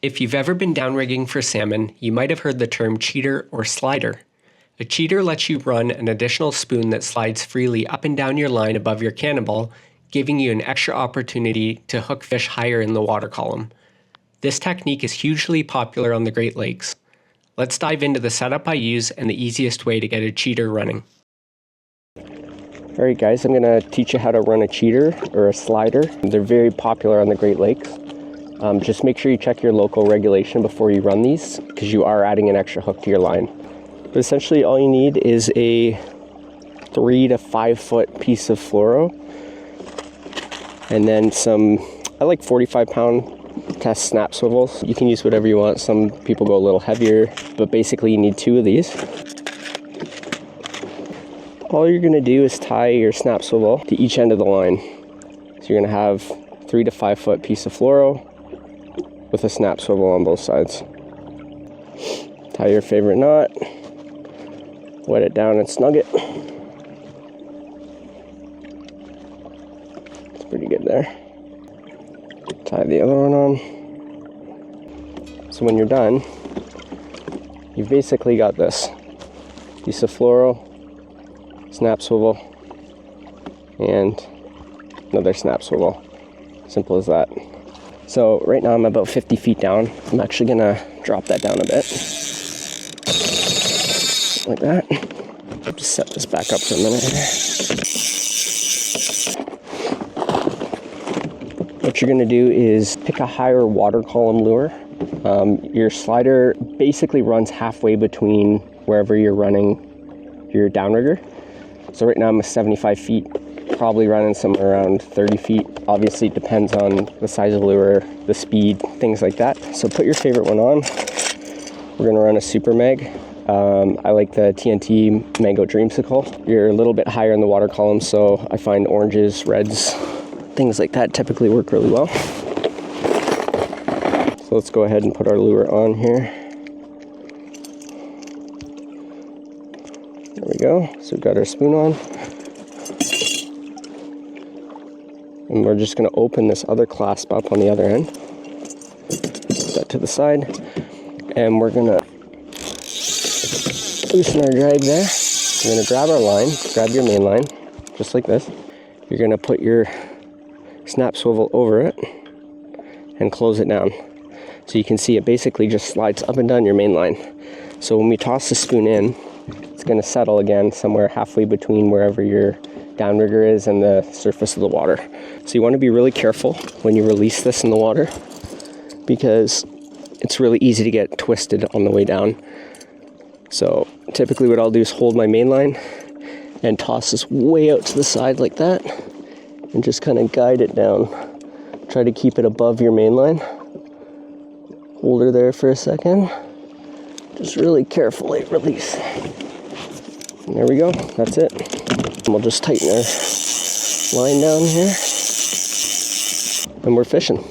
If you've ever been downrigging for salmon, you might have heard the term cheater or slider. A cheater lets you run an additional spoon that slides freely up and down your line above your cannonball, giving you an extra opportunity to hook fish higher in the water column. This technique is hugely popular on the Great Lakes. Let's dive into the setup I use and the easiest way to get a cheater running. Alright guys, I'm going to teach you how to run a cheater or a slider. They're very popular on the Great Lakes. Just make sure you check your local regulation before you run these, because you are adding an extra hook to your line. But essentially all you need is a 3 to 5 foot piece of fluoro, and then some, I like 45-pound test snap swivels. You can use whatever you want. Some people go a little heavier, but basically you need 2 of these. All you're going to do is tie your snap swivel to each end of the line. So you're going to have 3 to 5 foot piece of fluoro with a snap swivel on both sides. Tie your favorite knot, wet it down and snug it. It's pretty good there. Tie the other one on. So when you're done, you've basically got this piece of fluoro, snap swivel, and another snap swivel. Simple as that. So right now I'm about 50 feet down. I'm actually gonna drop that down a bit. Like that. Just set this back up for a minute. What you're gonna do is pick a higher water column lure. Your slider basically runs halfway between wherever you're running your downrigger. So right now I'm at 75 feet, probably running somewhere around 30 feet. Obviously it depends on the size of the lure, the speed, things like that. So put your favorite one on. We're gonna run a super mag. I like the TNT Mango Dreamsicle. You're a little bit higher in the water column, so I find oranges, reds, things like that typically work really well. So let's go ahead and put our lure on here. There we go. So we've got our spoon on. And we're just going to open this other clasp up on the other end. Put that to the side. And we're going to loosen our drag there. We're going to grab our line, grab your main line, just like this. You're going to put your snap swivel over it and close it down. So you can see it basically just slides up and down your main line. So when we toss the spoon in, it's going to settle again somewhere halfway between wherever your downrigger is and the surface of the water. So you want to be really careful when you release this in the water, because it's really easy to get twisted on the way down. So typically what I'll do is hold my main line and toss this way out to the side like that and just kind of guide it down. Try to keep it above your main line. Hold her there for a second. Just really carefully release. And there we go, that's it. And we'll just tighten our line down here. And we're fishing.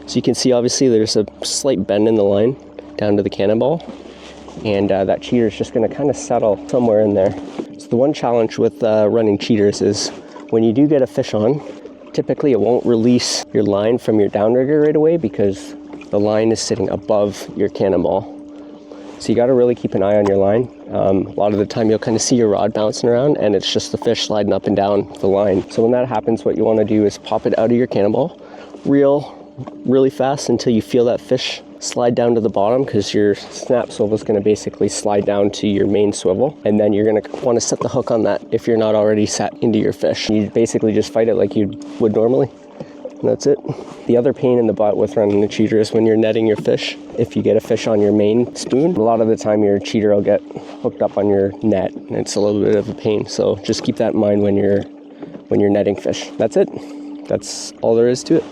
So you can see obviously there's a slight bend in the line down to the cannonball. And that cheater is just gonna kind of settle somewhere in there. So the one challenge with running cheaters is when you do get a fish on, typically it won't release your line from your downrigger right away because the line is sitting above your cannonball. So you got to really keep an eye on your line. A lot of the time you'll kind of see your rod bouncing around and it's just the fish sliding up and down the line. So when that happens, what you want to do is pop it out of your cannonball, reel really fast until you feel that fish slide down to the bottom, because your snap swivel is going to basically slide down to your main swivel, and then you're going to want to set the hook on that if you're not already set into your fish. You basically just fight it like you would normally. And that's it. The other pain in the butt with running a cheater is when you're netting your fish. If you get a fish on your main spoon, a lot of the time your cheater will get hooked up on your net, and it's a little bit of a pain. So just keep that in mind when you're netting fish. That's it. That's all there is to it.